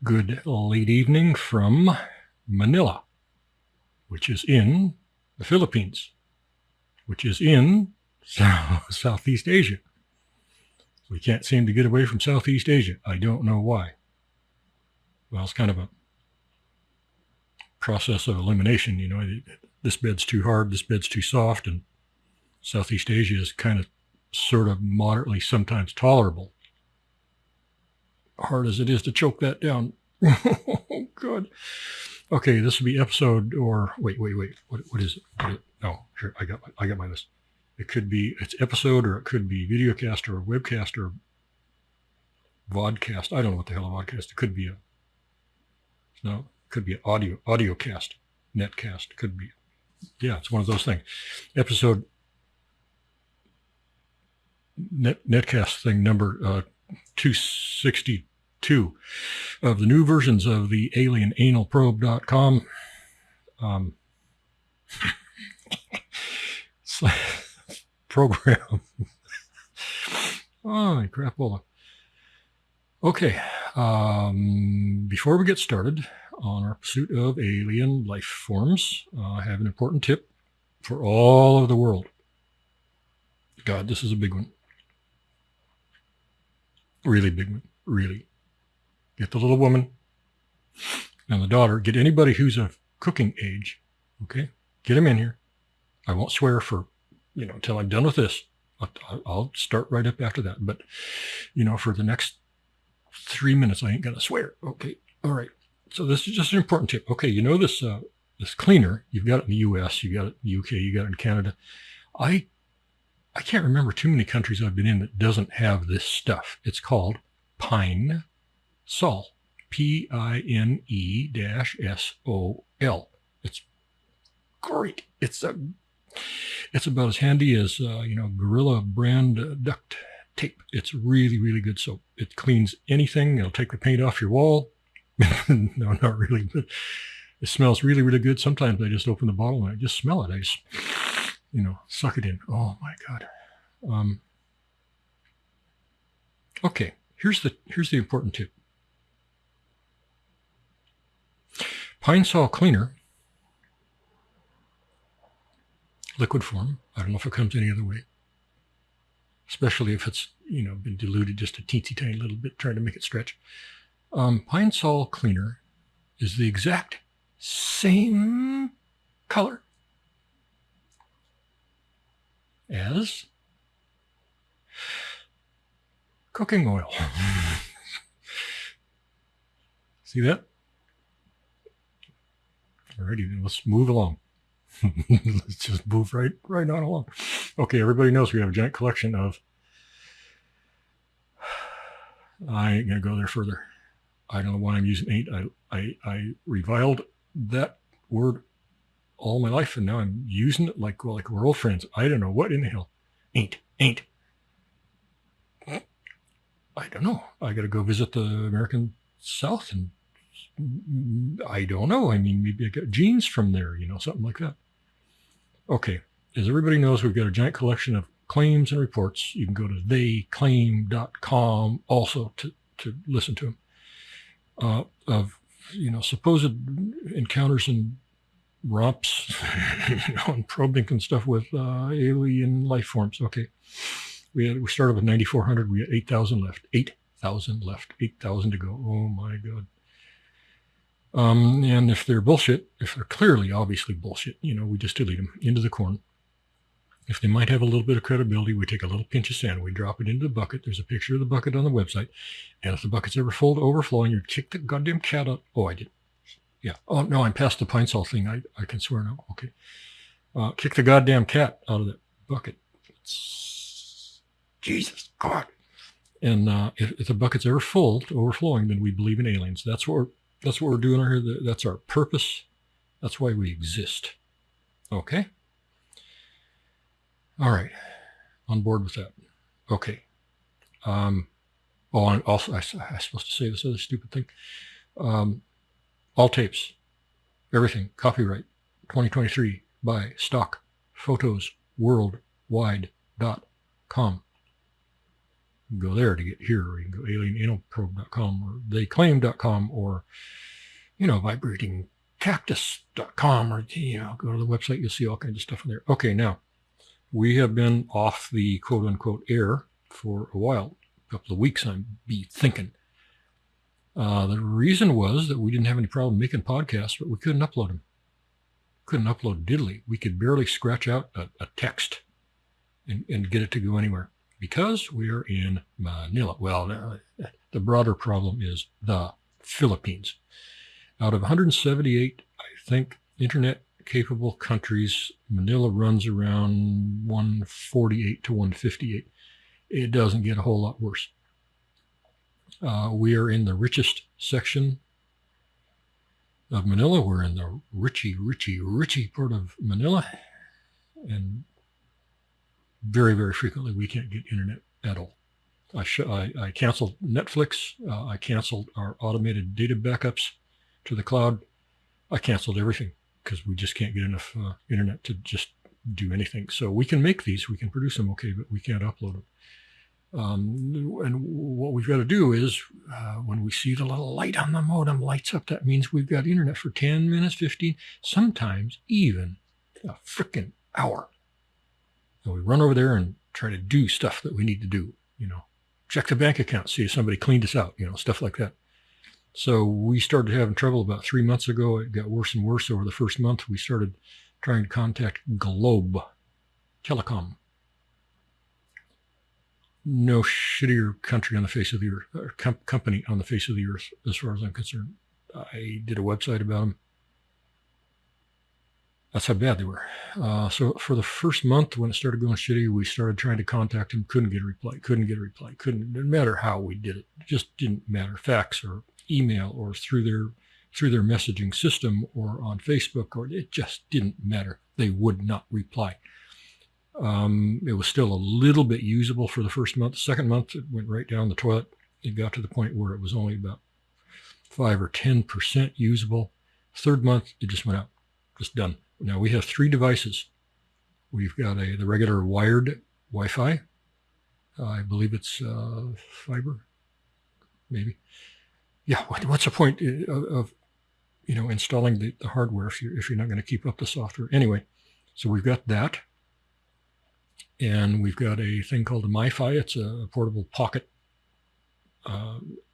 Good late evening from Manila, which is in the Philippines, which is in Southeast Asia. We can't seem to get away from Southeast Asia. I don't know why. Well, it's kind of a process of elimination. You know, this bed's too hard, this bed's too soft, and Southeast Asia is kind of sort of moderately sometimes tolerable. Hard as it is to choke that down. Oh, God. Okay, this will be episode or wait. What is it? Oh, here, I got my list. It's episode, or it could be videocast or webcast or vodcast. I don't know what the hell a vodcast. It could be an audio cast, netcast. It could be, yeah, it's one of those things. Episode netcast thing number 262 of the new versions of the alienanalprobe.com program. Oh, crapola. Okay, before we get started on our pursuit of alien life forms, I have an important tip for all of the world. God, this is a big one. Really big one. Really. Get the little woman and the daughter. Get anybody who's of cooking age. Okay? Get them in here. I won't swear for, until I'm done with this. I'll start right up after that. But, for the next 3 minutes, I ain't going to swear. Okay? All right. So this is just an important tip. Okay, this cleaner, you've got it in the US, you got it in the UK, you got it in Canada. I can't remember too many countries I've been in that doesn't have this stuff. It's called Pine Sol. Pine-SOL. It's great. It's about as handy as Gorilla brand duct tape. It's really, really good soap. It cleans anything. It'll take the paint off your wall. No, not really, but it smells really, really good. Sometimes I just open the bottle and I just smell it. I just, suck it in. Oh my God. Okay, here's the important tip. Pine Sol cleaner, liquid form. I don't know if it comes any other way, especially if it's been diluted just a teensy tiny little bit, trying to make it stretch. Pine Sol cleaner is the exact same color as cooking oil. See that? Alrighty, then let's move along. Let's just move right on along. Okay, everybody knows we have a giant collection of. I ain't gonna go there further. I don't know why I'm using ain't. I reviled that word all my life, and now I'm using it like we're old friends. I don't know what in the hell. Ain't. I don't know. I got to go visit the American South, and I don't know. I mean, maybe I got genes from there, something like that. Okay. As everybody knows, we've got a giant collection of claims and reports. You can go to theyclaim.com also to listen to them, of, supposed encounters and romps, and probing and stuff with alien life forms. Okay. We started with 9,400. We got 8,000 left. 8,000 left. 8,000 to go. Oh my God. And if they're bullshit, if they're clearly, obviously bullshit, we just delete them into the corn. If they might have a little bit of credibility, we take a little pinch of sand, we drop it into the bucket. There's a picture of the bucket on the website. And if the bucket's ever full to overflowing, you'd kick the goddamn cat out. Oh, I did. Yeah. Oh, no, I'm past the Pine Sol thing. I can swear now. Okay. Kick the goddamn cat out of that bucket. Jesus God. And if the bucket's ever full to overflowing, then we believe in aliens. That's what we're doing here. That's our purpose. That's why we exist. Okay? All right. On board with that. Okay. And also, I'm supposed to say this other stupid thing. All tapes, everything, copyright 2023 by Stock Photos Worldwide.com. go there to get here, or you can go alienanalprobe.com or theyclaim.com or, vibratingcactus.com, or, go to the website. You'll see all kinds of stuff in there. Okay, now we have been off the quote unquote air for a while, a couple of weeks, I'm thinking. The reason was that we didn't have any problem making podcasts, but we couldn't upload them. Couldn't upload diddly. We could barely scratch out a text and get it to go anywhere because we are in Manila. Well, the broader problem is the Philippines. Out of 178, I think, internet-capable countries, Manila runs around 148 to 158. It doesn't get a whole lot worse. We are in the richest section of Manila. We're in the richy part of Manila. And very, very frequently, we can't get internet at all. I canceled Netflix. I canceled our automated data backups to the cloud. I canceled everything because we just can't get enough internet to just do anything. So we can make these, we can produce them okay, but we can't upload them. And what we've got to do is when we see the little light on the modem lights up, that means we've got internet for 10 minutes, 15, sometimes even a freaking hour. And we run over there and try to do stuff that we need to do, check the bank account, see if somebody cleaned us out, stuff like that. So we started having trouble about 3 months ago. It got worse and worse over the first month. We started trying to contact Globe Telecom. No shittier country on the face of the earth, or company on the face of the earth, as far as I'm concerned. I did a website about them. That's how bad they were. So for the first month, when it started going shitty, we started trying to contact them. Couldn't get a reply. Didn't matter how we did it. It just didn't matter. Fax or email or through their messaging system or on Facebook, or it just didn't matter. They would not reply. It was still a little bit usable for the first month. The second month, it went right down the toilet. It got to the point where it was only about 5 or 10% usable. Third month, it just went out, just done. Now we have 3 devices. We've got the regular wired Wi-Fi. I believe it's fiber, maybe. Yeah, what's the point of installing the hardware if you're not going to keep up the software? Anyway, so we've got that. And we've got a thing called a MiFi. It's a portable pocket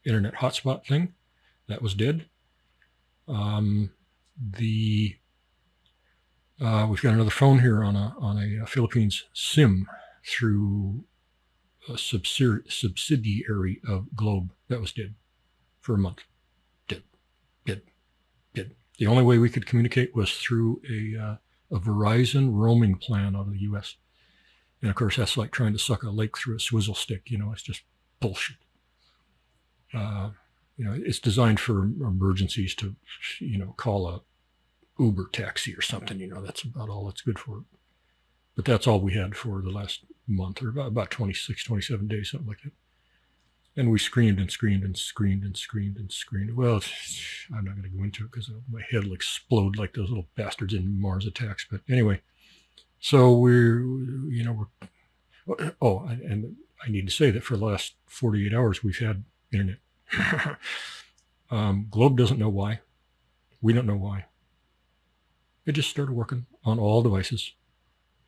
internet hotspot thing. That was dead. We've got another phone here on a Philippines SIM through a subsidiary of Globe. That was dead for a month. Dead. The only way we could communicate was through a Verizon roaming plan out of the U.S. And of course, that's like trying to suck a lake through a swizzle stick. It's just bullshit. It's designed for emergencies to, call a Uber taxi or something. That's about all it's good for. But that's all we had for the last month, or about 26, 27 days, something like that. And we screamed and screamed and screamed and screamed and screamed. Well, I'm not going to go into it because my head will explode like those little bastards in Mars Attacks. But anyway. So and I need to say that for the last 48 hours, we've had internet. Globe doesn't know why. We don't know why. It just started working on all devices,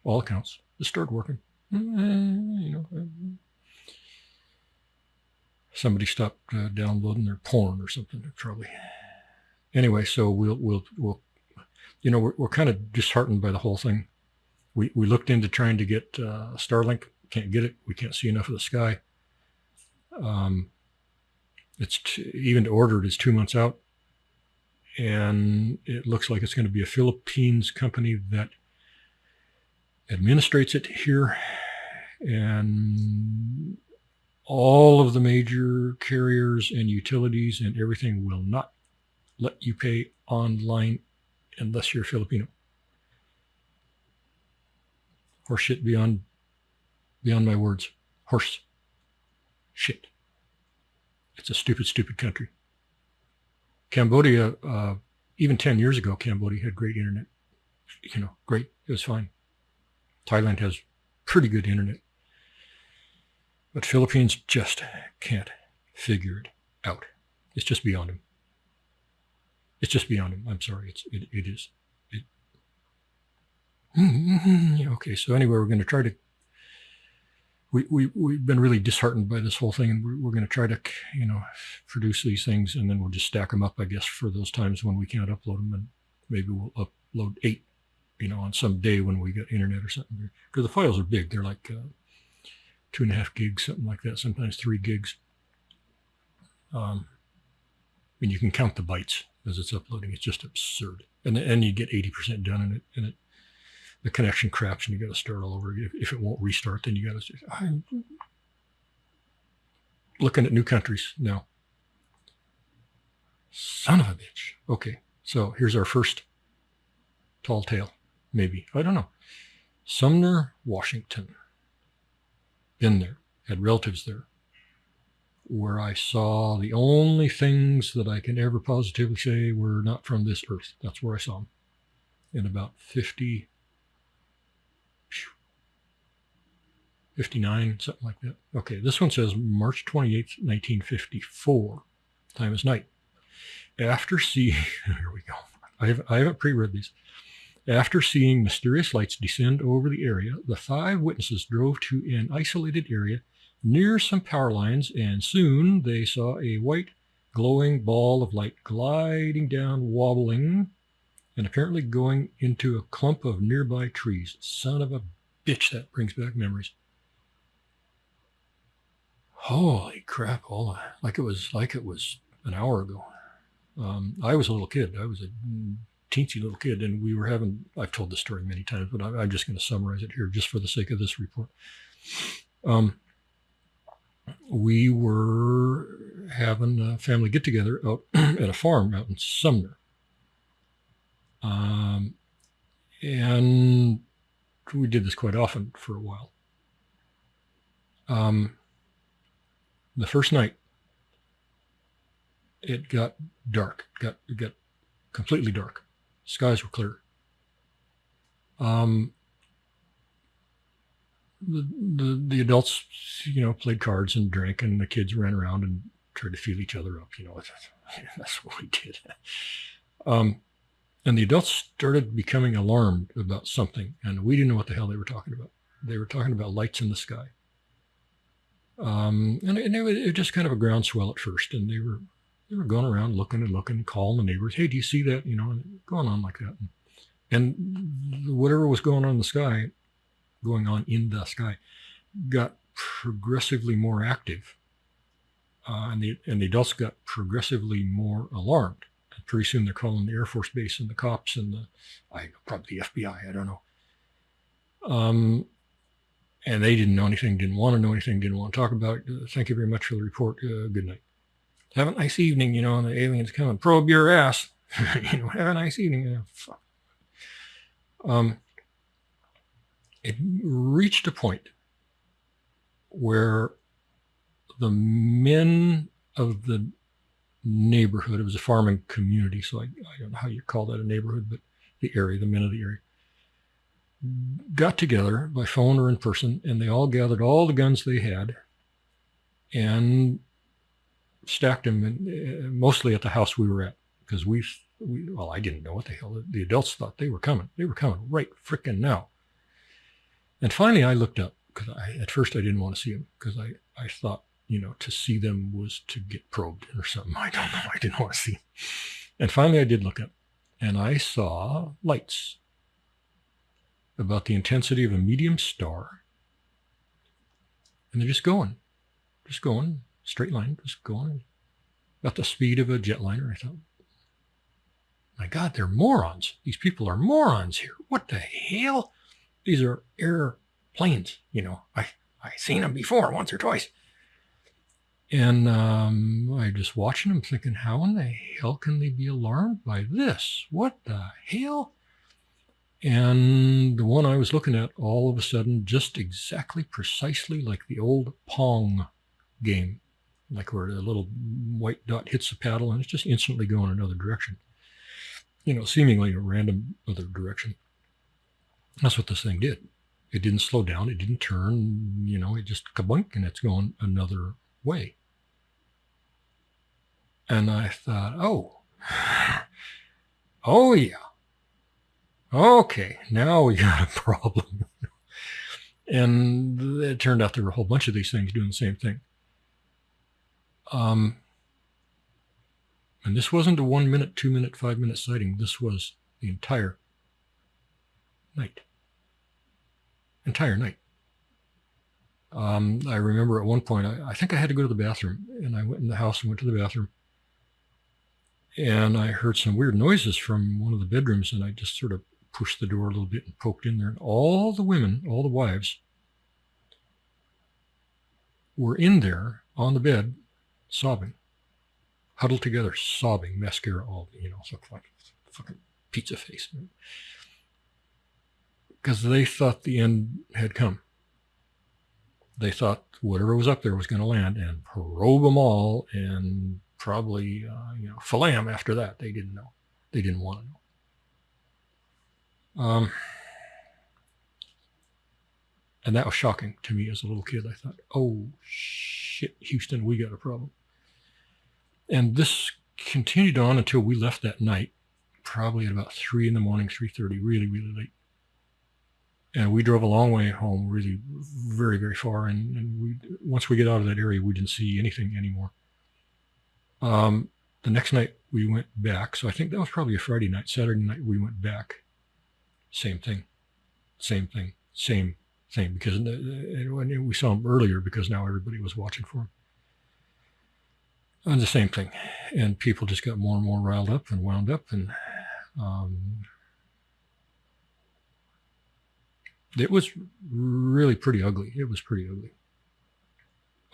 all accounts. It started working. Somebody stopped downloading their porn or something, probably. Anyway, so we're kind of disheartened by the whole thing. We looked into trying to get Starlink. Can't get it. We can't see enough of the sky. Even to order it is 2 months out. And it looks like it's going to be a Philippines company that administrates it here. And all of the major carriers and utilities and everything will not let you pay online unless you're Filipino. Horse shit beyond my words. Horse shit. It's a stupid, stupid country. Cambodia, even 10 years ago, Cambodia had great internet. Great. It was fine. Thailand has pretty good internet. But Philippines just can't figure it out. It's just beyond them. It's just beyond them. I'm sorry. It is. Okay, so anyway, we're going to try to. We've been really disheartened by this whole thing, and we're going to try to, produce these things, and then we'll just stack them up, I guess, for those times when we can't upload them, and maybe we'll upload 8, on some day when we get internet or something. Because the files are big; they're like 2.5 gigs, something like that. Sometimes 3 gigs. And you can count the bytes as it's uploading. It's just absurd, and you get 80% done, and the connection craps, and you got to start all over. If it won't restart, then you got to. I'm looking at new countries now. Son of a bitch. Okay, so here's our first tall tale. Maybe, I don't know. Sumner, Washington. Been there. Had relatives there. Where I saw the only things that I can ever positively say were not from this earth. That's where I saw them. In about 59, something like that. Okay, this one says March 28th, 1954. Time is night. After seeing, here we go. I haven't pre-read these. After seeing mysterious lights descend over the area, the 5 witnesses drove to an isolated area near some power lines, and soon they saw a white glowing ball of light gliding down, wobbling, and apparently going into a clump of nearby trees. Son of a bitch, that brings back memories. Holy crap! Like it was an hour ago. I was a little kid. I was a teensy little kid, and we were having. I've told this story many times, but I'm just going to summarize it here, just for the sake of this report. We were having a family get together out at a farm out in Sumner, and we did this quite often for a while. The first night, it got dark. It got completely dark. Skies were clear. The adults, played cards and drank, and the kids ran around and tried to feel each other up. That's what we did. And the adults started becoming alarmed about something, and we didn't know what the hell they were talking about. They were talking about lights in the sky. And it was just kind of a groundswell at first, and they were going around looking, calling the neighbors. Hey, do you see that? And going on like that. And whatever was going on in the sky, got progressively more active, and the adults got progressively more alarmed. And pretty soon they're calling the Air Force Base and the cops and probably the FBI. I don't know. And they didn't know anything, didn't want to know anything, didn't want to talk about it. Thank you very much for the report. Good night. Have a nice evening, and the aliens come and probe your ass. Have a nice evening. Fuck. It reached a point where the men of the neighborhood, it was a farming community, so I don't know how you call that a neighborhood, but the men of the area, got together by phone or in person, and they all gathered all the guns they had and stacked them mostly at the house we were at, because I didn't know what the hell. The adults thought they were coming. They were coming right frickin' now. And finally I looked up, because at first I didn't want to see them, because I thought, to see them was to get probed or something. I don't know. I didn't want to see them. And finally I did look up, and I saw lights about the intensity of a medium star. And they're just going, straight line, just going, about the speed of a jetliner. I thought, my God, they're morons. These people are morons here. What the hell? These are airplanes. I seen them before, once or twice. And I just watching them thinking, how in the hell can they be alarmed by this? What the hell? And the one I was looking at, all of a sudden, just exactly precisely like the old Pong game, like where the little white dot hits the paddle and it's just instantly going another direction, seemingly a random other direction. That's what this thing did. It didn't slow down. It didn't turn, it just kabunk and it's going another way. And I thought, oh yeah. Okay, now we got a problem. And it turned out there were a whole bunch of these things doing the same thing. And this wasn't a 1 minute, 2 minute, 5 minute sighting. This was the entire night. Entire night. I remember at one point, I think I had to go to the bathroom, and I went in the house and went to the bathroom. And I heard some weird noises from one of the bedrooms, and I just sort of pushed the door a little bit and poked in there. And all the women, all the wives, were in there on the bed, sobbing, huddled together, sobbing, mascara all, so like fucking pizza face. Because they thought the end had come. They thought whatever was up there was going to land and probe them all and probably, fillet them after that. They didn't know. They didn't want to know. And that was shocking to me as a little kid. I thought, oh, shit, Houston, we got a problem. And this continued on until we left that night, probably at about 3 in the morning, 3:30, really, really late. And we drove a long way home, really very, very far. And once we get out of that area, we didn't see anything anymore. The next night we went back. So I think that was probably a Friday night. Saturday night we went back. Same thing. Because we saw him earlier because now everybody was watching for him. And the same thing. And people just got more and more riled up and wound up. And it was really pretty ugly. It was pretty ugly.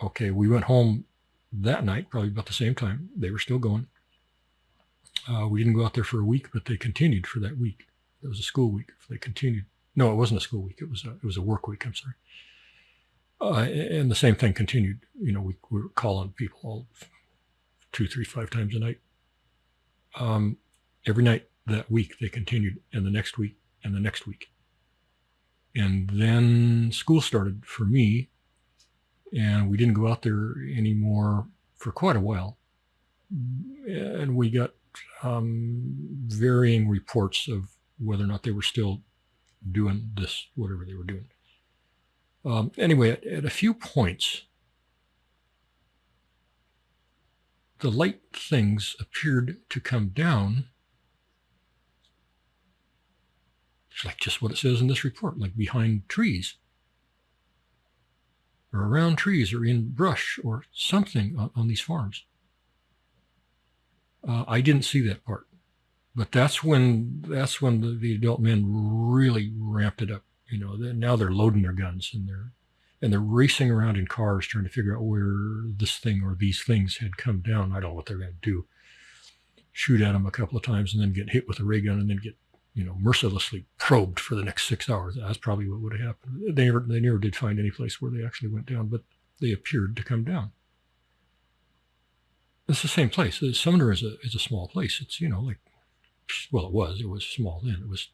Okay, we went home that night, probably about the same time. They were still going. We didn't go out there for a week, but they continued for that week. It was a school week. They continued. No, it wasn't a school week. It was a work week. I'm sorry. And the same thing continued. We were calling people all 2, 3, 5 times a night. Every night that week they continued, and the next week, and the next week. And then school started for me, and we didn't go out there anymore for quite a while. And we got varying reports of whether or not they were still doing this, whatever they were doing. Anyway, at a few points, the light things appeared to come down. It's like just what it says in this report, like behind trees or around trees or in brush or something on these farms. I didn't see that part, but that's when the adult men really ramped it up. Now they're loading their guns and they're racing around in cars trying to figure out where this thing or these things had come down. I don't know what they're going to do. Shoot at them a couple of times and then get hit with a ray gun and then get mercilessly probed for the next 6 hours. That's probably what would have happened. They never did find any place where they actually went down, but they appeared to come down. It's the same place. Sumner is a small place. It's, it was small then. It was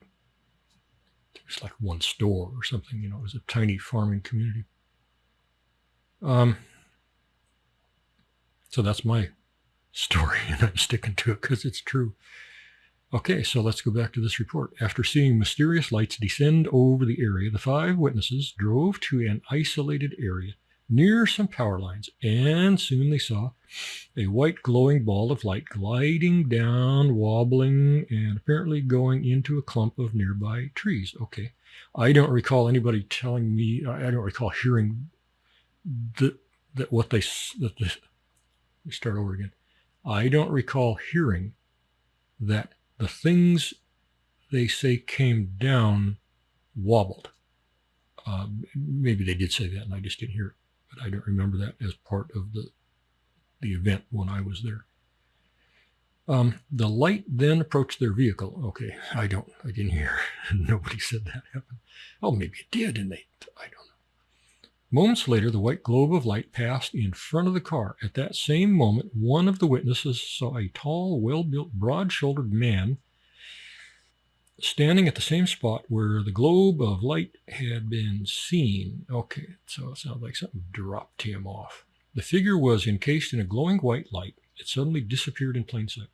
like one store or something, it was a tiny farming community. So that's my story, and I'm sticking to it because it's true. Okay, so let's go back to this report. After seeing mysterious lights descend over the area, the 5 witnesses drove to an isolated area near some power lines, and soon they saw a white glowing ball of light gliding down, wobbling, and apparently going into a clump of nearby trees. Okay, I don't recall anybody telling me, I don't recall hearing let me start over again. I don't recall hearing that the things they say came down wobbled. Maybe they did say that and I just didn't hear it, but I don't remember that as part of the event when I was there. The light then approached their vehicle. Okay, I didn't hear. Nobody said that happened. Oh, maybe it did, and I don't know. Moments later, the white globe of light passed in front of the car. At that same moment, one of the witnesses saw a tall, well-built, broad-shouldered man standing at the same spot where the globe of light had been seen. Okay, so it sounds like something dropped him off. The figure was encased in a glowing white light. It suddenly disappeared in plain sight.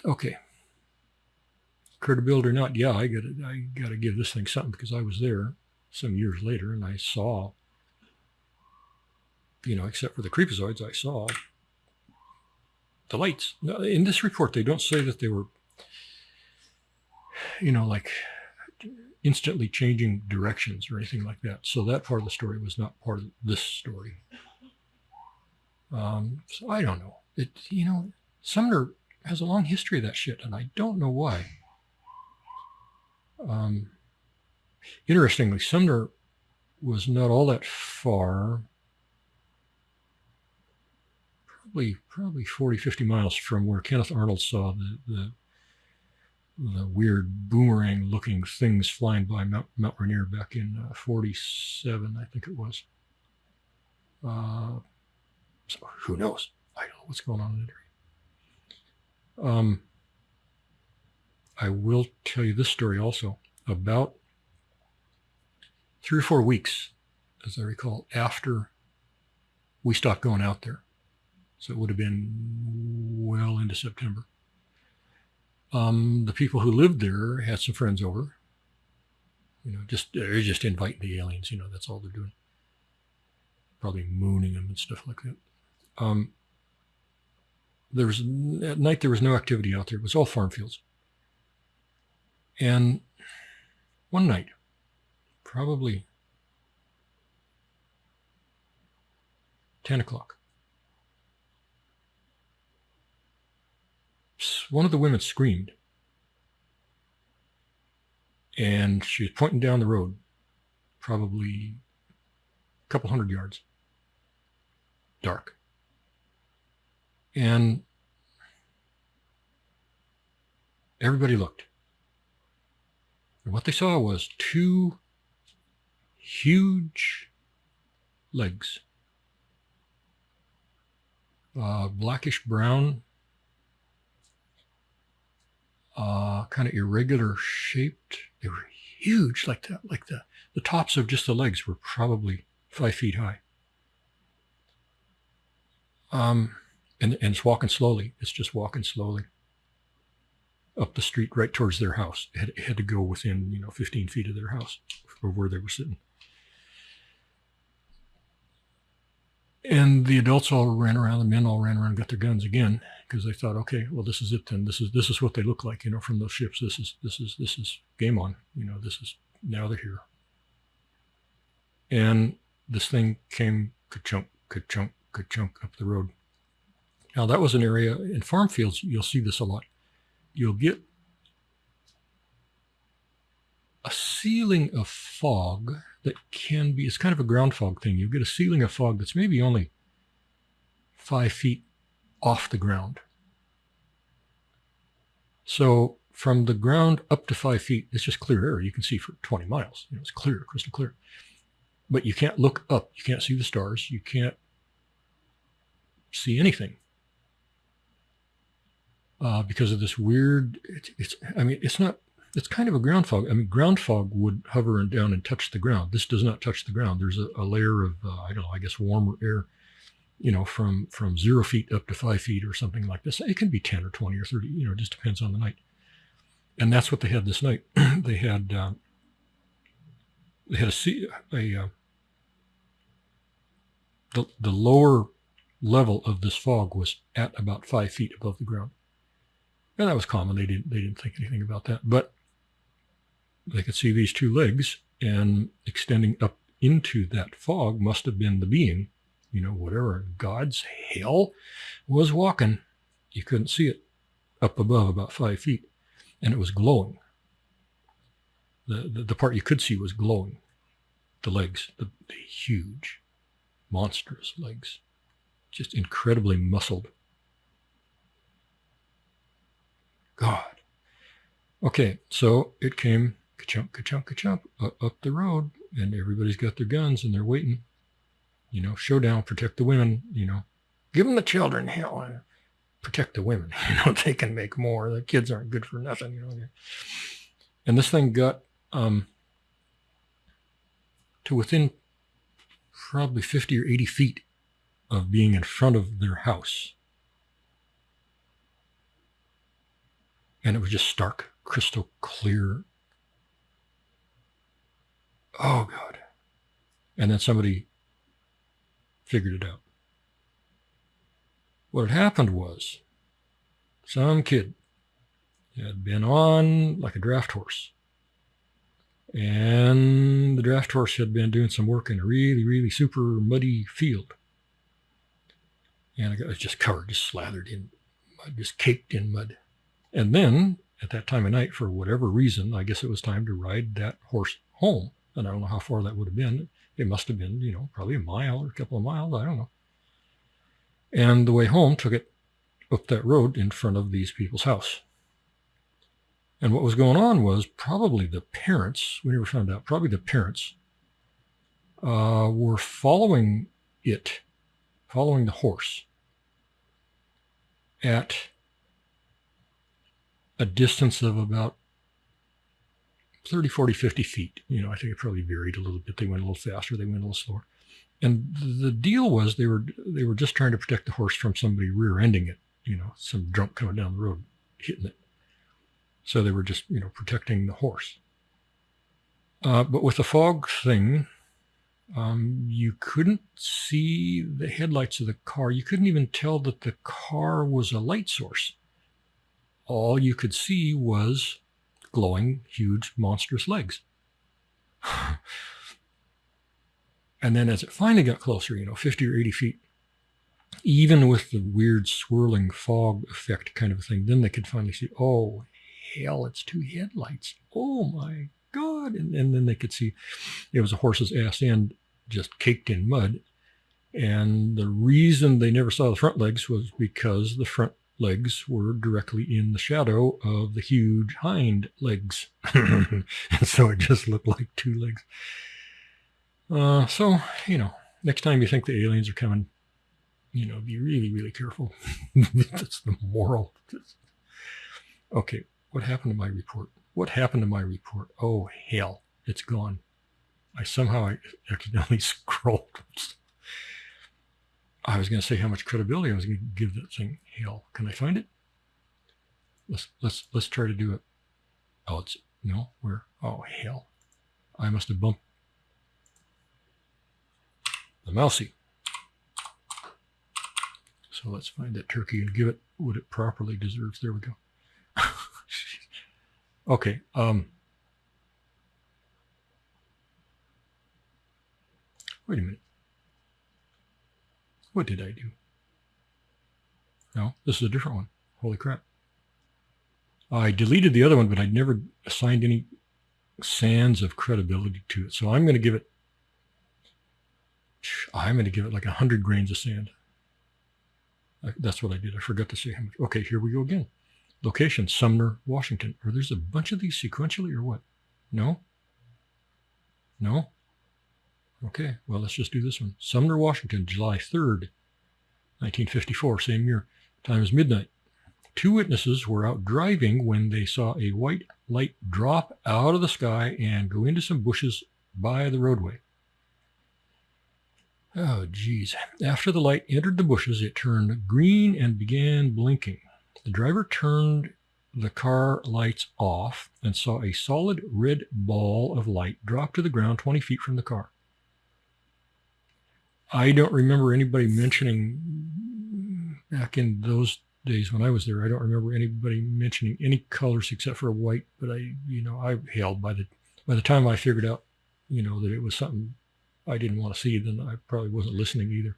Okay. Credibility or not, yeah, I gotta give this thing something, because I was there some years later and I saw, except for the creepazoids, I saw the lights. In this report, they don't say that they were, like instantly changing directions or anything like that. So that part of the story was not part of this story. So I don't know. Sumner has a long history of that shit, and I don't know why. Interestingly, Sumner was not all that far, probably 40, 50 miles from where Kenneth Arnold saw the weird boomerang-looking things flying by Mount Rainier back in 47, I think it was. So who knows? I don't know what's going on in that area. I will tell you this story also. About 3 or 4 weeks, as I recall, after we stopped going out there, so it would have been well into September, the people who lived there had some friends over. They're just inviting the aliens. That's all they're doing. Probably mooning them and stuff like that. At night there was no activity out there. It was all farm fields. And one night, probably 10 o'clock, one of the women screamed, and she was pointing down the road, probably a couple hundred yards, dark. And everybody looked. And what they saw was 2 huge legs, blackish brown, kind of irregular shaped. They were huge, like that. Like the tops of just the legs were probably 5 feet high. And it's walking slowly. It's just walking slowly up the street right towards their house. It had to go within 15 feet of their house, or where they were sitting. And the adults all ran around, the men all ran around and got their guns again, because they thought, okay, well, this is it then. This is what they look like, from those ships. This is game on. Now they're here. And this thing came ka-chunk, ka-chunk, ka-chunk up the road. Now that was an area in farm fields. You'll see this a lot. You'll get a ceiling of fog that it's kind of a ground fog thing. You get a ceiling of fog that's maybe only 5 feet off the ground. So from the ground up to 5 feet, it's just clear air. You can see for 20 miles. It's clear, crystal clear. But you can't look up. You can't see the stars. You can't see anything. Because of this weird, it's kind of a ground fog. Ground fog would hover down and touch the ground. This does not touch the ground. There's a layer of, warmer air, from 0 feet up to 5 feet or something like this. It can be 10 or 20 or 30, it just depends on the night. And that's what they had this night. They had the lower level of this fog was at about 5 feet above the ground. And that was common. They didn't think anything about that. But they could see these 2 legs, and extending up into that fog must have been the being, whatever God's hell was walking. You couldn't see it up above about 5 feet, and it was glowing. The part you could see was glowing. The legs, the huge, monstrous legs, just incredibly muscled. God. Okay, so it came ka-chunk, ka-chunk, ka-chunk up the road, and everybody's got their guns and they're waiting. Showdown, protect the women, give them the children, hell. protect the women. They can make more. The kids aren't good for nothing. And this thing got to within probably 50 or 80 feet of being in front of their house. And it was just stark, crystal clear. Oh, God. And then somebody figured it out. What had happened was some kid had been on like a draft horse. And the draft horse had been doing some work in a really, really super muddy field. And it was just covered, just slathered in mud, just caked in mud. And then, at that time of night, for whatever reason, I guess it was time to ride that horse home. And I don't know how far that would have been. It must have been, probably a mile or a couple of miles. I don't know. And the way home took it up that road in front of these people's house. And what was going on was probably the parents, we never found out, probably the parents were following the horse at a distance of about 30, 40, 50 feet. I think it probably varied a little bit. They went a little faster, they went a little slower. And the deal was they were just trying to protect the horse from somebody rear-ending it, some drunk coming down the road, hitting it. So they were just, protecting the horse. But with the fog thing, you couldn't see the headlights of the car. You couldn't even tell that the car was a light source. All you could see was glowing, huge, monstrous legs. And then as it finally got closer, 50 or 80 feet, even with the weird swirling fog effect kind of a thing, then they could finally see, oh, hell, it's two headlights. Oh, my God. And then they could see it was a horse's ass end just caked in mud. And the reason they never saw the front legs was because the front legs were directly in the shadow of the huge hind legs. And so it just looked like two legs. So, next time you think the aliens are coming, be really, really careful. That's the moral. Okay, what happened to my report? Oh, hell, it's gone. I accidentally scrolled. I was going to say how much credibility I was going to give that thing. Hell, can I find it? Let's try to do it. Oh, where? Oh, hell. I must have bumped the mousey. So let's find that turkey and give it what it properly deserves. There we go. Okay. Wait a minute. What did I do? No, this is a different one. Holy crap. I deleted the other one, but I'd never assigned any sands of credibility to it. So I'm going to give it like 100 grains of sand. That's what I did. I forgot to say how much. Okay, here we go again. Location, Sumner, Washington. Are there's a bunch of these sequentially or what? No? Okay, well, let's just do this one. Sumner, Washington, July 3rd, 1954, same year. Time is midnight. Two witnesses were out driving when they saw a white light drop out of the sky and go into some bushes by the roadway. Oh, geez. After the light entered the bushes, it turned green and began blinking. The driver turned the car lights off and saw a solid red ball of light drop to the ground 20 feet from the car. I don't remember anybody mentioning, back in those days when I was there, I don't remember anybody mentioning any colors except for white, but I held by the time I figured out, that it was something I didn't want to see, then I probably wasn't listening either.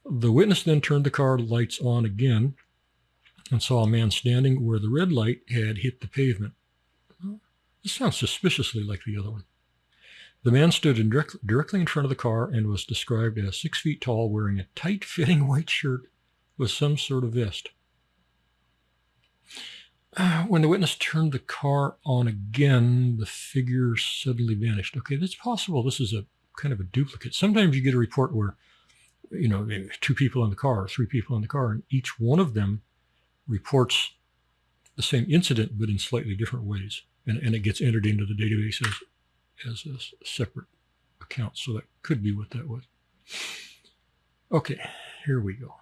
The witness then turned the car lights on again and saw a man standing where the red light had hit the pavement. This sounds suspiciously like the other one. The man stood directly in front of the car and was described as 6 feet tall, wearing a tight-fitting white shirt with some sort of vest. When the witness turned the car on again, the figure suddenly vanished. Okay, that's possible. This is a kind of a duplicate. Sometimes you get a report where 2 people in the car, 3 people in the car, and each one of them reports the same incident, but in slightly different ways. And it gets entered into the database as a separate account. So that could be what that was. Okay, here we go.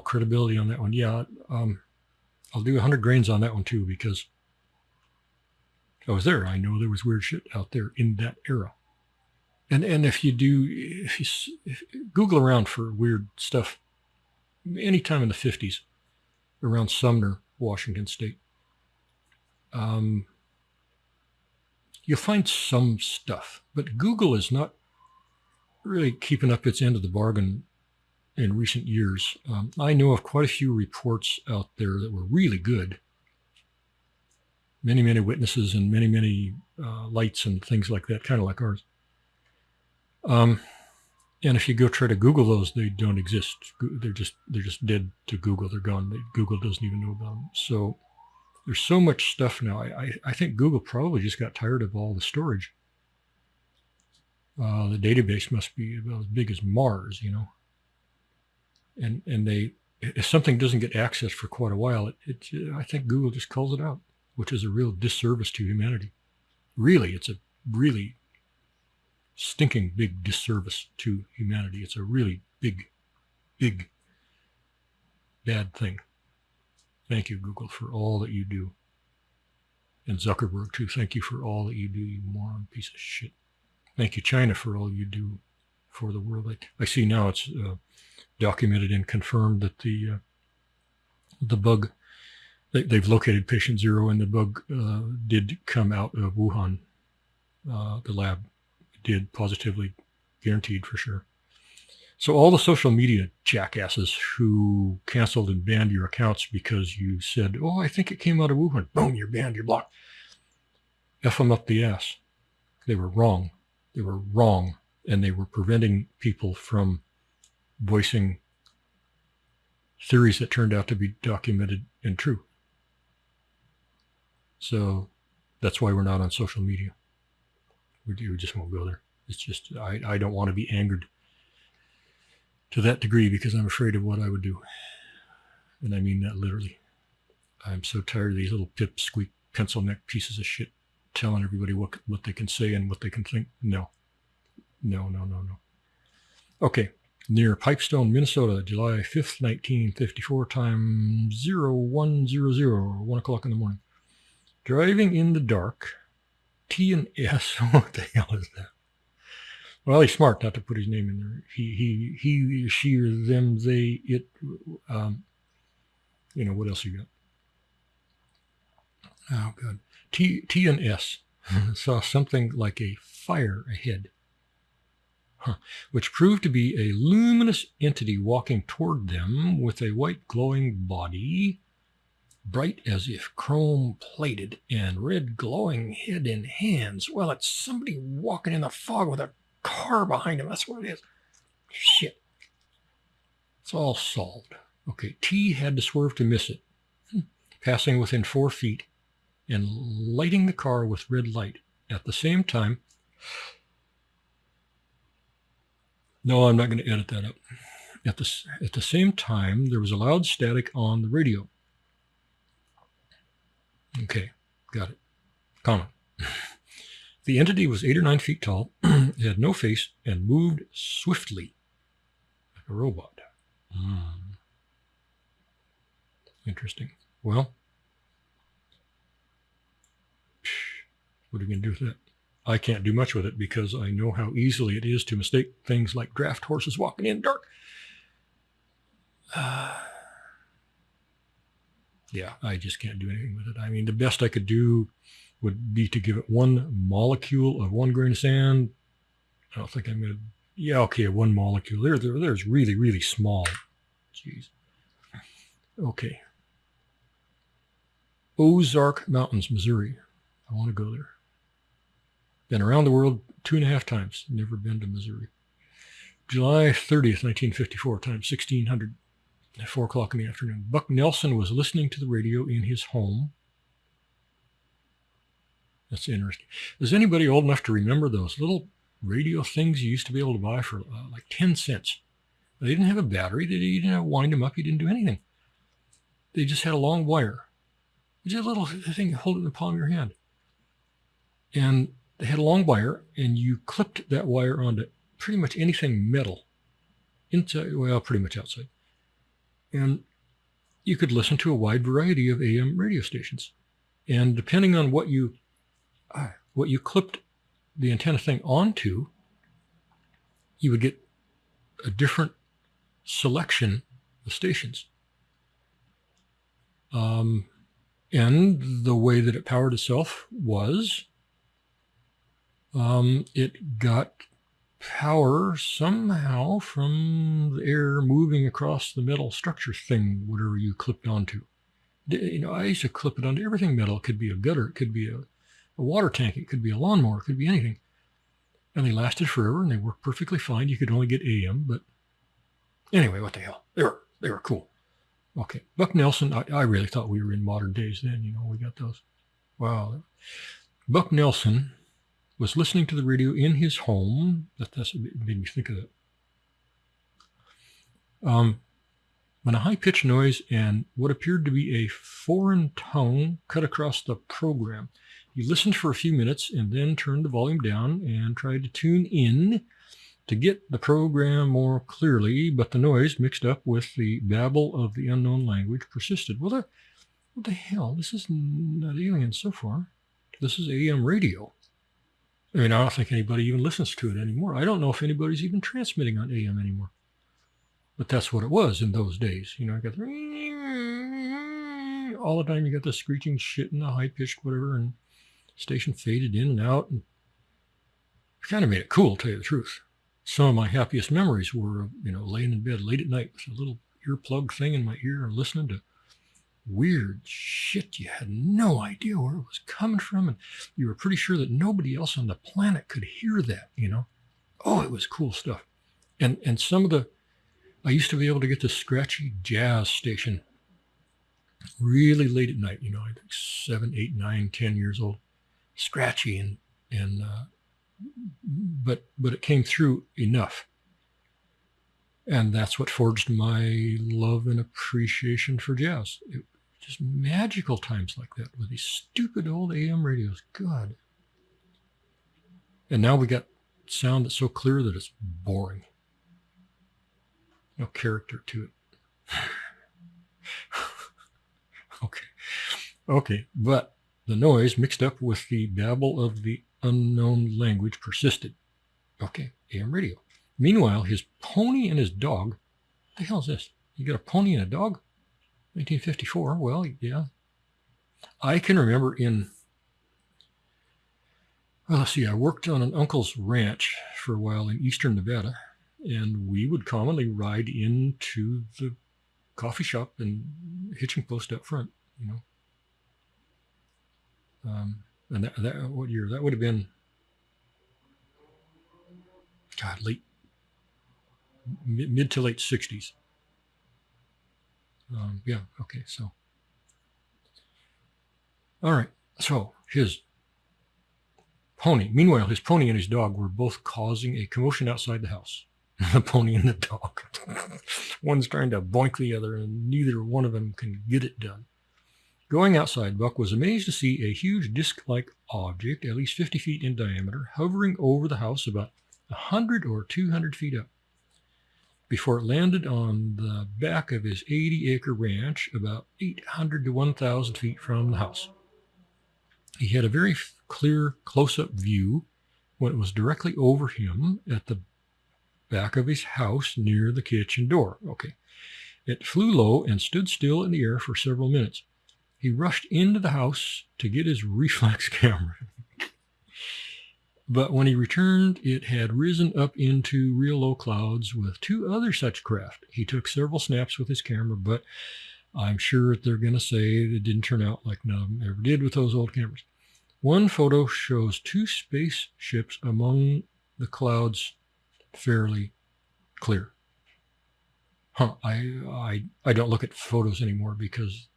Credibility on that one. Yeah, I'll do 100 grains on that one too, because I was there. I know there was weird shit out there in that era. And if you Google around for weird stuff, anytime in the 50s, around Sumner, Washington State, you'll find some stuff. But Google is not really keeping up its end of the bargain in recent years. I know of quite a few reports out there that were really good. Many, many witnesses and many, many lights and things like that, kind of like ours. And if you go try to Google those, they don't exist. They're just dead to Google. They're gone. Google doesn't even know about them. So there's so much stuff now. I think Google probably just got tired of all the storage. The database must be about as big as Mars, And if something doesn't get accessed for quite a while, I think Google just calls it out, which is a real disservice to humanity. Really, it's a really stinking big disservice to humanity. It's a really big, big, bad thing. Thank you, Google, for all that you do. And Zuckerberg, too. Thank you for all that you do, you moron piece of shit. Thank you, China, for all you do for the world. I see now it's documented and confirmed that the bug, they've located patient 0, and the bug did come out of Wuhan. The lab did, positively guaranteed for sure. So all the social media jackasses who canceled and banned your accounts because you said, "Oh, I think it came out of Wuhan," boom, you're banned, you're blocked. F them up the ass. They were wrong. They were wrong, and they were preventing people from voicing theories that turned out to be documented and true. So that's why we're not on social media. We just won't go there. It's just, I don't want to be angered to that degree because I'm afraid of what I would do. And I mean that literally. I'm so tired of these little pipsqueak pencil neck pieces of shit telling everybody what they can say and what they can think. No. Okay. Near Pipestone, Minnesota, July 5th, 1954, time 0100, 1 o'clock in the morning. Driving in the dark, T and S, what the hell is that? Well, he's smart not to put his name in there. He, she, or them, they, it, what else you got? Oh, God. T and S saw something like a fire ahead, which proved to be a luminous entity walking toward them with a white glowing body, bright as if chrome plated, and red glowing head and hands. Well, it's somebody walking in the fog with a car behind him. That's what it is. Shit. It's all solved. Okay, T had to swerve to miss it, passing within 4 feet and lighting the car with red light. At the same time, no, I'm not going to edit that up. At the same time, there was a loud static on the radio. Okay, got it. Common. The entity was 8 or 9 feet tall, it had no face, and moved swiftly like a robot. Interesting. Well, what are you going to do with that? I can't do much with it because I know how easily it is to mistake things like draft horses walking in dark. Yeah, I just can't do anything with it. I mean, the best I could do would be to give it 1 molecule of 1 grain of sand. I don't think I'm going to, 1 molecule. There's really, really small. Jeez. Okay. Ozark Mountains, Missouri. I want to go there. Been around the world 2.5 times. Never been to Missouri. July 30th, 1954, time 1600, 4 o'clock in the afternoon. Buck Nelson was listening to the radio in his home. That's interesting. Is anybody old enough to remember those little radio things you used to be able to buy for like 10 cents? They didn't have a battery. You didn't have to wind them up. You didn't do anything. They just had a long wire. Just a little thing you hold it in the palm of your hand. And they had a long wire, and you clipped that wire onto pretty much anything metal. Inside, well, pretty much outside. And you could listen to a wide variety of AM radio stations. And depending on what you clipped the antenna thing onto, you would get a different selection of stations. And the way that it powered itself was it got power somehow from the air moving across the metal structure thing, whatever you clipped onto. I used to clip it onto everything metal. It could be a gutter. It could be a water tank. It could be a lawnmower. It could be anything. And they lasted forever, and they worked perfectly fine. You could only get AM, but anyway, what the hell? They were cool. Okay, Buck Nelson, I really thought we were in modern days then. We got those. Wow. Buck Nelson was listening to the radio in his home. That's what made me think of that. When a high-pitched noise and what appeared to be a foreign tongue cut across the program, he listened for a few minutes and then turned the volume down and tried to tune in to get the program more clearly, but the noise mixed up with the babble of the unknown language persisted. Well, what the hell? This is not alien so far. This is AM radio. I don't think anybody even listens to it anymore. I don't know if anybody's even transmitting on AM anymore. But that's what it was in those days. I got all the time. You got the screeching shit and the high-pitched whatever, and station faded in and out. And it kind of made it cool, to tell you the truth. Some of my happiest memories were, laying in bed late at night with a little earplug thing in my ear and listening to weird shit. You had no idea where it was coming from, and you were pretty sure that nobody else on the planet could hear that. Oh, it was cool stuff. And some of the, I used to be able to get this scratchy jazz station really late at night. I think 7, 8, 9, 10 years old, scratchy but it came through enough. And that's what forged my love and appreciation for jazz. Just magical times like that with these stupid old AM radios. God. And now we got sound that's so clear that it's boring. No character to it. Okay. But the noise mixed up with the babble of the unknown language persisted. Okay, AM radio. Meanwhile, his pony and his dog, what the hell is this? You got a pony and a dog? 1954, well, yeah. I can remember I worked on an uncle's ranch for a while in eastern Nevada, and we would commonly ride into the coffee shop and hitching post up front, And that what year? That would have been, God, mid to late 60s. Yeah, okay, so. All right, so his pony and his dog were both causing a commotion outside the house. The pony and the dog. One's trying to boink the other, and neither one of them can get it done. Going outside, Buck was amazed to see a huge disc-like object, at least 50 feet in diameter, hovering over the house about 100 or 200 feet up, before it landed on the back of his 80-acre ranch about 800 to 1,000 feet from the house. He had a very clear close-up view when it was directly over him at the back of his house near the kitchen door. Okay. It flew low and stood still in the air for several minutes. He rushed into the house to get his reflex camera. But when he returned, it had risen up into real low clouds with 2 other such craft. He took several snaps with his camera, but I'm sure they're going to say it didn't turn out like none of them ever did with those old cameras. One photo shows 2 spaceships among the clouds fairly clear. I don't look at photos anymore because,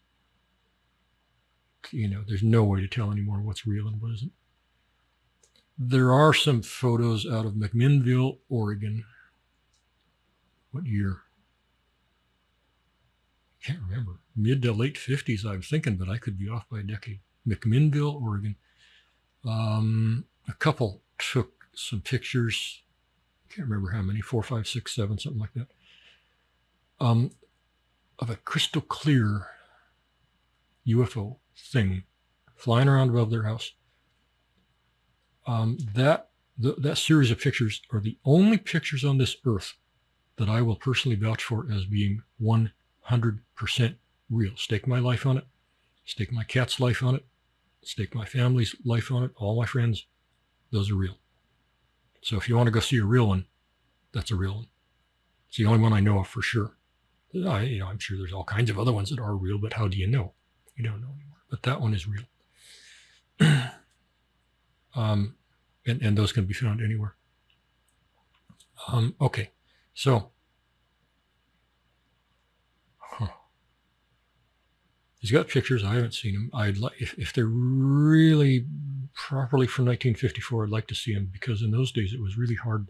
there's no way to tell anymore what's real and what isn't. There are some photos out of McMinnville, Oregon, What year? Can't remember. Mid to late 50s, I'm thinking, but I could be off by a decade. McMinnville, Oregon. A couple took some pictures. Can't remember how many, 4, 5, 6, 7, something like that. Of a crystal clear UFO thing flying around above their house. That series of pictures are the only pictures on this earth that I will personally vouch for as being 100% real. Stake my life on it. Stake my cat's life on it. Stake my family's life on it. All my friends, those are real. So if you want to go see a real one, that's a real one. It's the only one I know of for sure. I'm sure there's all kinds of other ones that are real, but how do you know? You don't know anymore. But that one is real. And those can be found anywhere. Okay, so he's got pictures. I haven't seen them. I'd like if they're really properly from 1954. I'd like to see them, because in those days it was really hard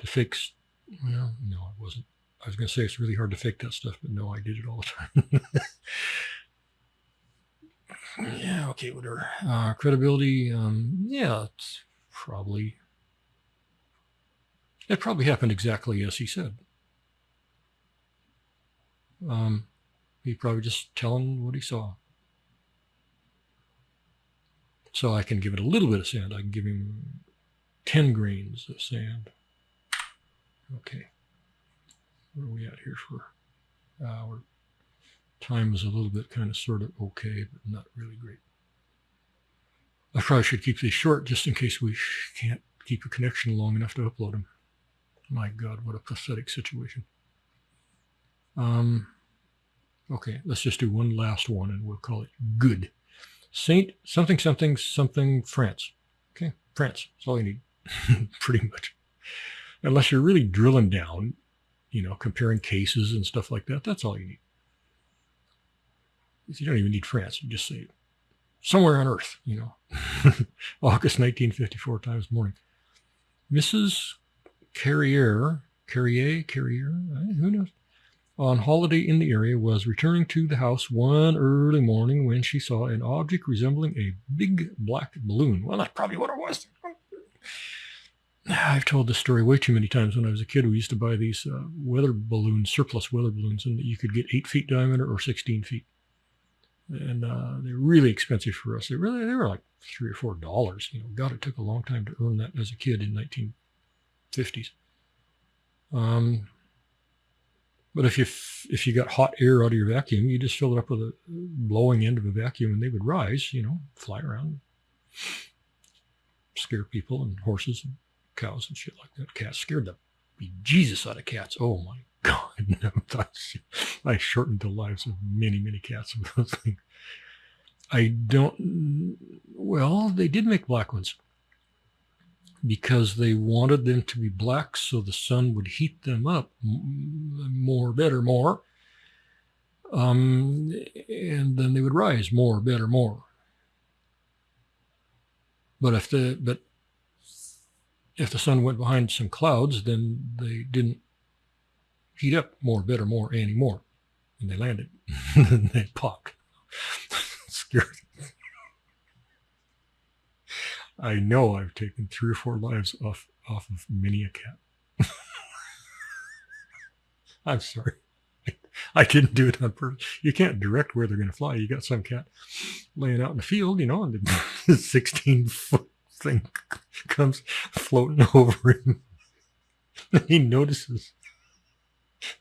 to fake. Well, no, it wasn't. I was going to say it's really hard to fake that stuff, but no, I did it all the time. Yeah, okay, whatever. Credibility, yeah, it probably happened exactly as he said. He probably just telling what he saw. So I can give it a little bit of sand. I can give him 10 grains of sand. Okay. Where are we at here for our time is a little bit kind of sort of okay, but not really great. I probably should keep these short just in case we can't keep a connection long enough to upload them. My God, what a pathetic situation. Okay, let's just do one last one and we'll call it good. Saint something something something France. Okay, France. That's all you need. Pretty much. Unless you're really drilling down, comparing cases and stuff like that, that's all you need. You don't even need France. You just say somewhere on Earth, August 1954 times morning. Mrs. Carrier, who knows, on holiday in the area, was returning to the house one early morning when she saw an object resembling a big black balloon. Well, that's probably what it was. I've told this story way too many times. When I was a kid, we used to buy these weather balloons, surplus weather balloons, and you could get 8 feet diameter or 16 feet. And they're really expensive for us. They were like $3 or $4. God, it took a long time to earn that as a kid in 1950s. But if you got hot air out of your vacuum, you just fill it up with a blowing end of a vacuum, and they would rise, fly around, scare people and horses and cows and shit like that. Cats scared the bejesus out of cats. Oh my God. I shortened the lives of many, many cats with those things. They did make black ones because they wanted them to be black so the sun would heat them up more. And then they would rise more. But if the sun went behind some clouds, then they didn't heat up more anymore. And they landed. And they popped. Scared. I know I've taken 3 or 4 lives off of many a cat. I'm sorry. I didn't do it on purpose. You can't direct where they're going to fly. You got some cat laying out in the field, and the 16-foot thing comes floating over him. He notices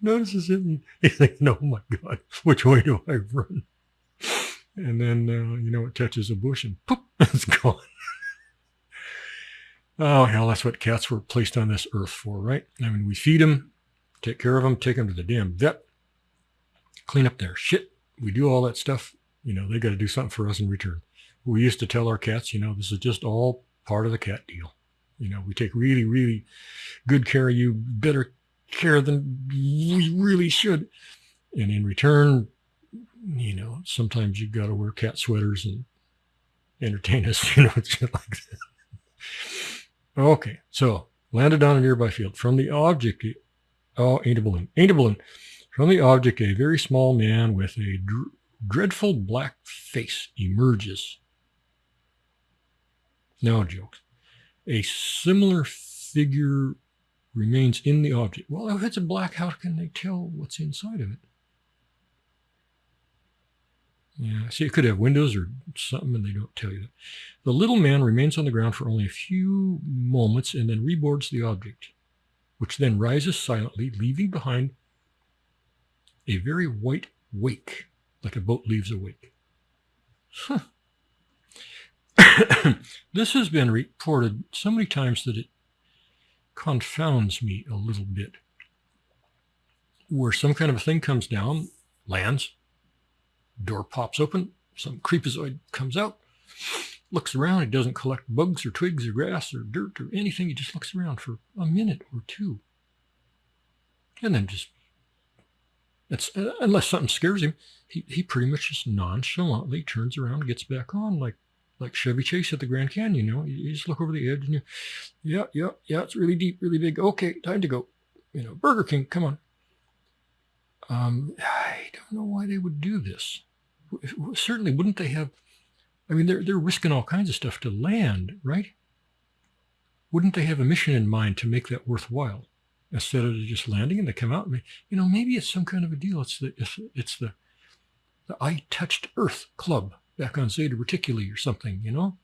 it, and he's like, "Oh my God, which way do I run?" And then, it touches a bush and poof, it's gone. Oh, hell, that's what cats were placed on this earth for, right? I mean, we feed them, take care of them, take them to the damn vet, clean up their shit. We do all that stuff. They got to do something for us in return. We used to tell our cats, this is just all part of the cat deal. We take really, really good care of you, better care than we really should. And in return, sometimes you got to wear cat sweaters and entertain us, shit like that. Okay, so landed on a nearby field. From the object Oh, ain't a balloon. Ain't a balloon. From the object, a very small man with a dreadful black face emerges. No jokes. A similar figure remains in the object. Well, if it's a black, how can they tell what's inside of it? Yeah, see, it could have windows or something, and they don't tell you that. The little man remains on the ground for only a few moments and then reboards the object, which then rises silently, leaving behind a very white wake, like a boat leaves a wake. Huh. This has been reported so many times that it confounds me a little bit. Where some kind of a thing comes down, lands, door pops open, some creepazoid comes out, looks around. He doesn't collect bugs or twigs or grass or dirt or anything. He just looks around for a minute or two. And then just, unless something scares him, he pretty much just nonchalantly turns around and gets back on like Chevy Chase at the Grand Canyon. You know, you just look over the edge and yeah, it's really deep, really big. Okay, time to go. You know, Burger King, come on. I don't know why they would do this. Certainly, wouldn't they have? I mean, they're risking all kinds of stuff to land, right? Wouldn't they have a mission in mind to make that worthwhile instead of just landing and they come out? And maybe it's some kind of a deal. It's the I Touched Earth Club back on Zeta Reticuli or something, you know.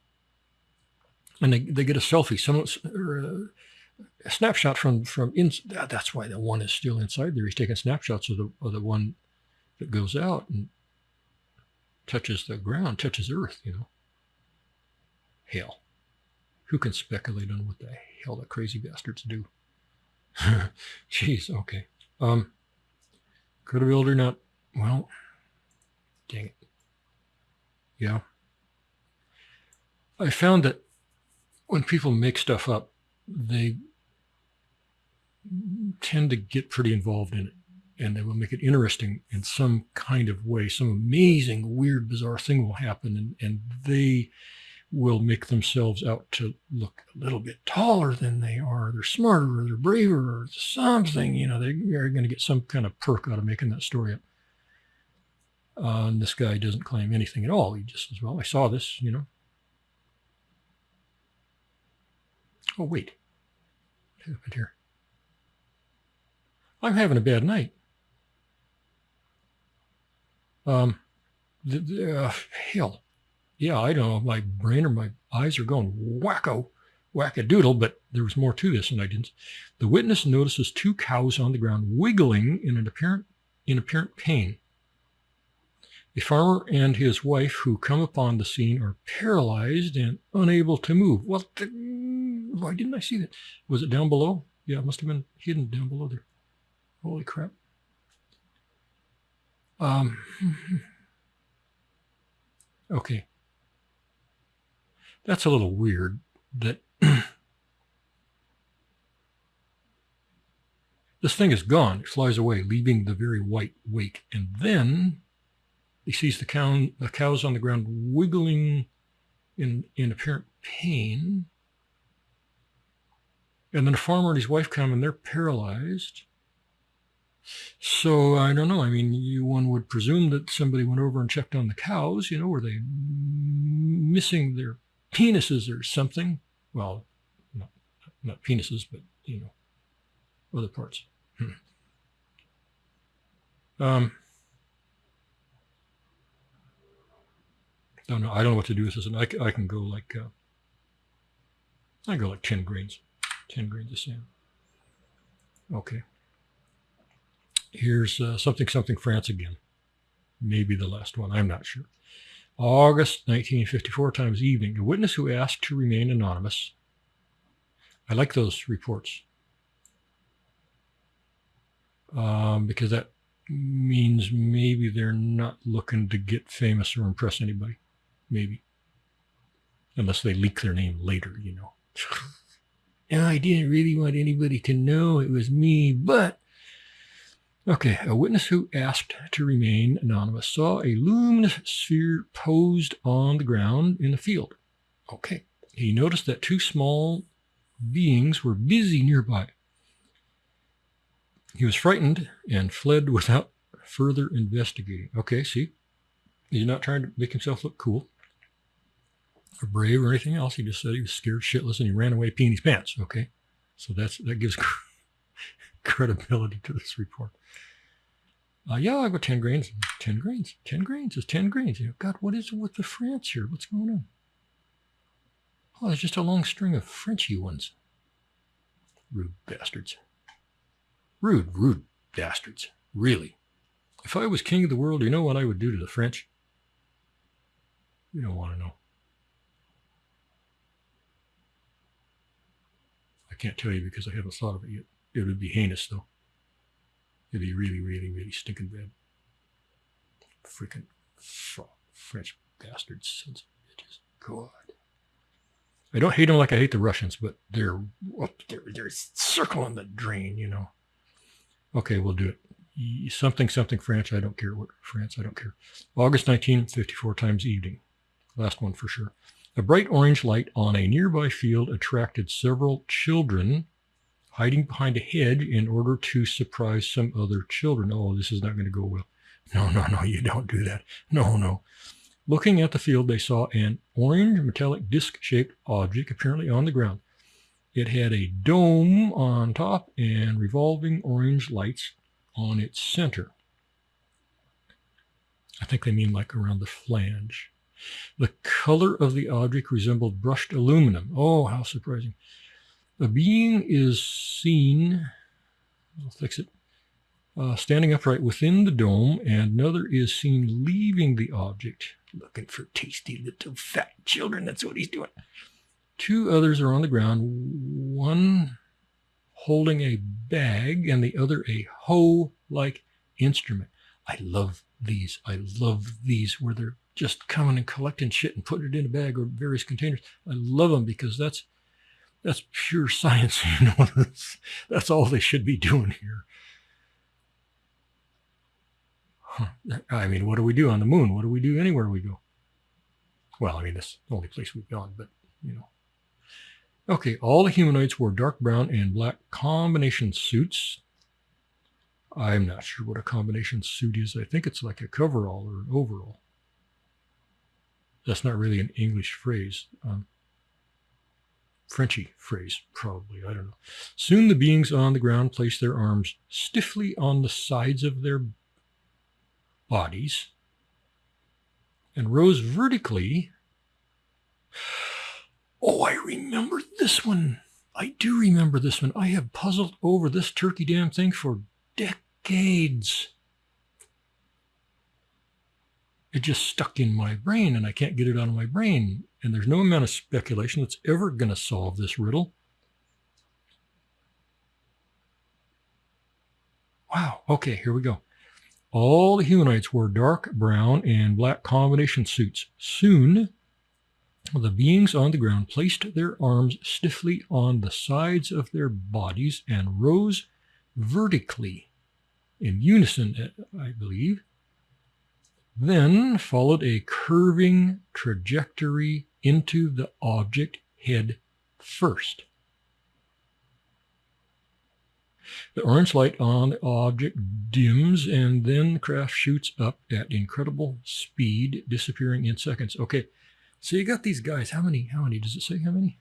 And they get a selfie, or a snapshot from that's why the one is still inside there. He's taking snapshots of the one that goes out and touches the ground, touches Earth, you know. Hell, who can speculate on what the hell the crazy bastards do? Jeez, okay. Could have built or not. Well, dang it. Yeah. I found that when people make stuff up, they tend to get pretty involved in it, and they will make it interesting in some kind of way. Some amazing, weird, bizarre thing will happen, and they will make themselves out to look a little bit taller than they are. They're smarter, or they're braver, or something. You know, they are going to get some kind of perk out of making that story up. And this guy doesn't claim anything at all. He just says, well, I saw this, you know. Oh, wait. What happened here? I'm having a bad night. Hell. Yeah, I don't know if my brain or my eyes are going wackadoodle, but there was more to this and I didn't. The witness notices two cows on the ground wiggling in apparent pain. A farmer and his wife who come upon the scene are paralyzed and unable to move. Well, why didn't I see that? Was it down below? Yeah, it must have been hidden down below there. Holy crap. Okay. That's a little weird that this thing is gone. It flies away, leaving the very white wake. And then he sees the cows on the ground wiggling in apparent pain. And then a farmer and his wife come and they're paralyzed. So I don't know. I mean, one would presume that somebody went over and checked on the cows. You know, were they missing their penises or something? Well, not penises, but you know, other parts. Don't know. I don't know what to do with this, and I can go like 10 grains of sand. Okay. Here's something France again. Maybe the last one. I'm not sure. August 1954 times evening. A witness who asked to remain anonymous. I like those reports. Because that means maybe they're not looking to get famous or impress anybody. Maybe. Unless they leak their name later, you know. I didn't really want anybody to know it was me, but... Okay, a witness who asked to remain anonymous saw a luminous sphere posed on the ground in the field. Okay, he noticed that two small beings were busy nearby. He was frightened and fled without further investigating. Okay, see? He's not trying to make himself look cool or brave or anything else. He just said he was scared shitless and he ran away peeing his pants. Okay? So that gives credibility to this report. Yeah, I got 10 grains. 10 grains. 10 grains is 10 grains. You know, God, what is it with the France here? What's going on? Oh, there's just a long string of Frenchy ones. Rude bastards. Rude bastards. Really. If I was king of the world, you know what I would do to the French? You don't want to know. I can't tell you because I haven't thought of it yet. It would be heinous, though. It'd be really, really, really stinking bad. Freaking French bastards, sons of bitches. God. I don't hate them like I hate the Russians, but they're up there. They're circling the drain, you know. Okay, we'll do it. Something French. I don't care what France. I don't care. August 1954 times evening. Last one for sure. A bright orange light on a nearby field attracted several children hiding behind a hedge in order to surprise some other children. Oh, this is not going to go well. No, you don't do that. No. Looking at the field, they saw an orange metallic disc-shaped object apparently on the ground. It had a dome on top and revolving orange lights on its center. I think they mean like around the flange. The color of the object resembled brushed aluminum. Oh, how surprising. A being is seen, I'll fix it, standing upright within the dome, and another is seen leaving the object, looking for tasty little fat children. That's what he's doing. Two others are on the ground, one holding a bag and the other a hoe-like instrument. I love these where they're just coming and collecting shit and putting it in a bag or various containers. I love them because that's pure science. You know, that's all they should be doing here. I mean, what do we do on the moon? What do we do anywhere we go? Well, I mean, that's the only place we've gone, but, you know. Okay, all the humanoids wore dark brown and black combination suits. I'm not sure what a combination suit is. I think it's like a coverall or an overall. That's not really an English phrase. Frenchy phrase, probably. I don't know. Soon the beings on the ground placed their arms stiffly on the sides of their bodies and rose vertically. Oh, I remember this one. I do remember this one. I have puzzled over this turkey damn thing for decades. It just stuck in my brain and I can't get it out of my brain. And there's no amount of speculation that's ever going to solve this riddle. Wow. Okay, here we go. All the humanoids wore dark brown and black combination suits. Soon, the beings on the ground placed their arms stiffly on the sides of their bodies and rose vertically, in unison, I believe. Then followed a curving trajectory into the object head first. The orange light on the object dims, and then the craft shoots up at incredible speed, disappearing in seconds. Okay, so you got these guys. How many? Does it say how many?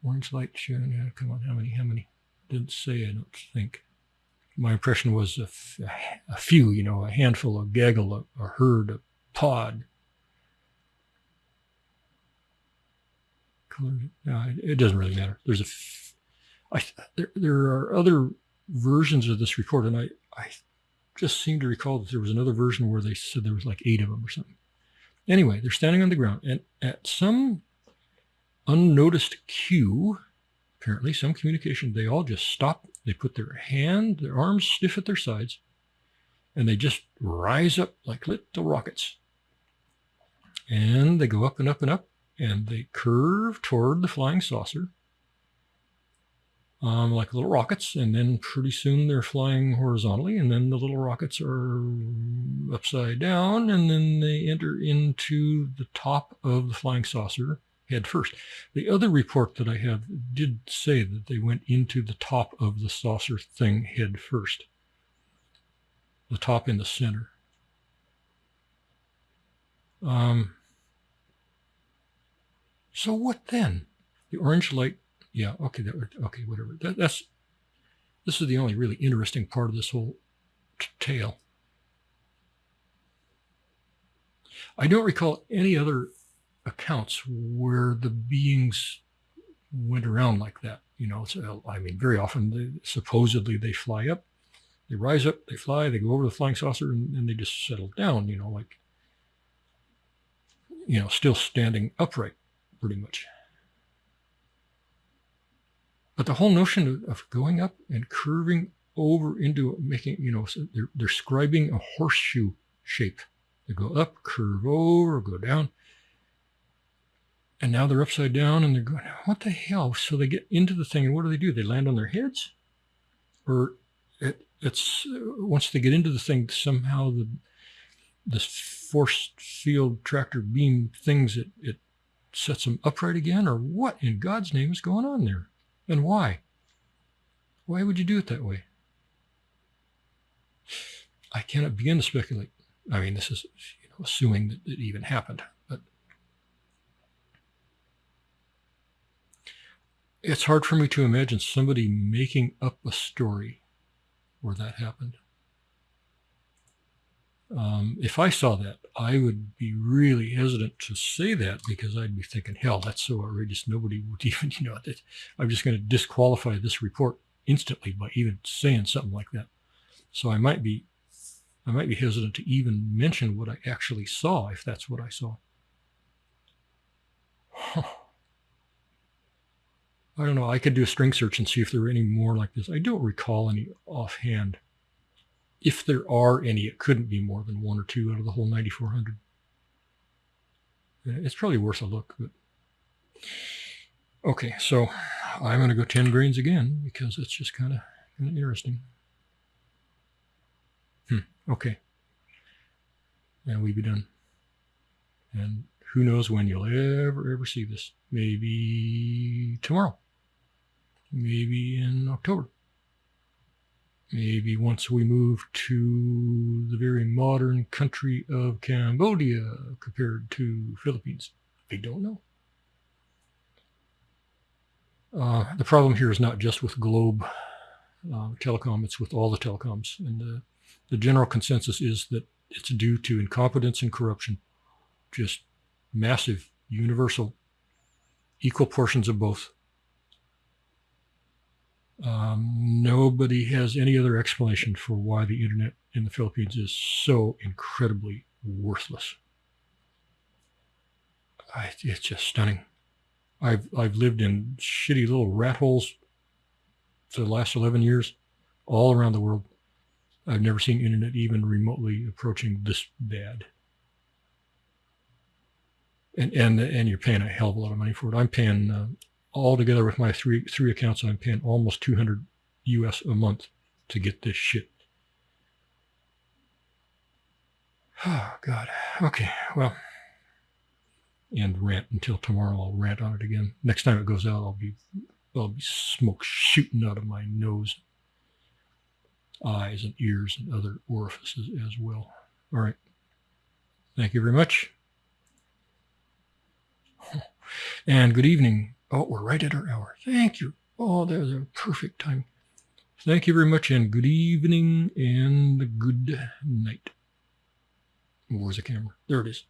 Orange light shooting. Yeah, come on, how many? Didn't say, I don't think. My impression was a few, you know, a handful, a gaggle, a herd, a pod. No, it doesn't really matter. There are other versions of this report, and I just seem to recall that there was another version where they said there was like 8 of them or something. Anyway, they're standing on the ground, and at some unnoticed cue, apparently some communication, they all just stop. They put their arms stiff at their sides, and they just rise up like little rockets. And they go up and up and up, and they curve toward the flying saucer like little rockets. And then pretty soon they're flying horizontally, and then the little rockets are upside down, and then they enter into the top of the flying saucer head first. The other report that I have did say that they went into the top of the saucer thing head first. The top in the center. So what then? The orange light, yeah, okay, okay, whatever. This is the only really interesting part of this whole tale. I don't recall any other accounts where the beings went around like that. You know, I mean, very often, supposedly they fly up, they rise up, they fly, they go over the flying saucer, and they just settle down, you know, like, you know, still standing upright, pretty much. But the whole notion of going up and curving over into making, you know, so they're scribing a horseshoe shape. They go up, curve over, go down. And now they're upside down and they're going, what the hell? So they get into the thing and what do? They land on their heads? Or it's once they get into the thing, somehow this force field tractor beam things, it sets them upright again? Or what in God's name is going on there? And why? Why would you do it that way? I cannot begin to speculate. I mean, this is, you know, assuming that it even happened. But it's hard for me to imagine somebody making up a story where that happened. If I saw that, I would be really hesitant to say that because I'd be thinking, hell, that's so outrageous. Nobody would even, you know, I'm just going to disqualify this report instantly by even saying something like that. So I might be hesitant to even mention what I actually saw if that's what I saw. Huh. I don't know. I could do a string search and see if there are any more like this. I don't recall any offhand. If there are any, it couldn't be more than one or two out of the whole 9,400. It's probably worth a look. But okay, so I'm going to go 10 grains again because it's just kind of interesting. Okay. And we'll be done. And who knows when you'll ever see this. Maybe tomorrow. Maybe in October. Maybe once we move to the very modern country of Cambodia compared to Philippines. I don't know. The problem here is not just with Globe Telecom, it's with all the telecoms. And the general consensus is that it's due to incompetence and corruption. Just massive, universal, equal portions of both. Nobody has any other explanation for why the internet in the Philippines is so incredibly worthless. It's just stunning. I've lived in shitty little rat holes for the last 11 years, all around the world. I've never seen internet even remotely approaching this bad. And you're paying a hell of a lot of money for it. I'm paying all together with my three accounts, I'm paying almost $200 US a month to get this shit. Oh God. Okay. Well, and rant until tomorrow. I'll rant on it again. Next time it goes out, I'll be smoke shooting out of my nose, eyes, and ears, and other orifices as well. All right. Thank you very much. And good evening. Oh, we're right at our hour. Thank you. Oh, there's a perfect time. Thank you very much, and good evening and good night. Where's the camera? There it is.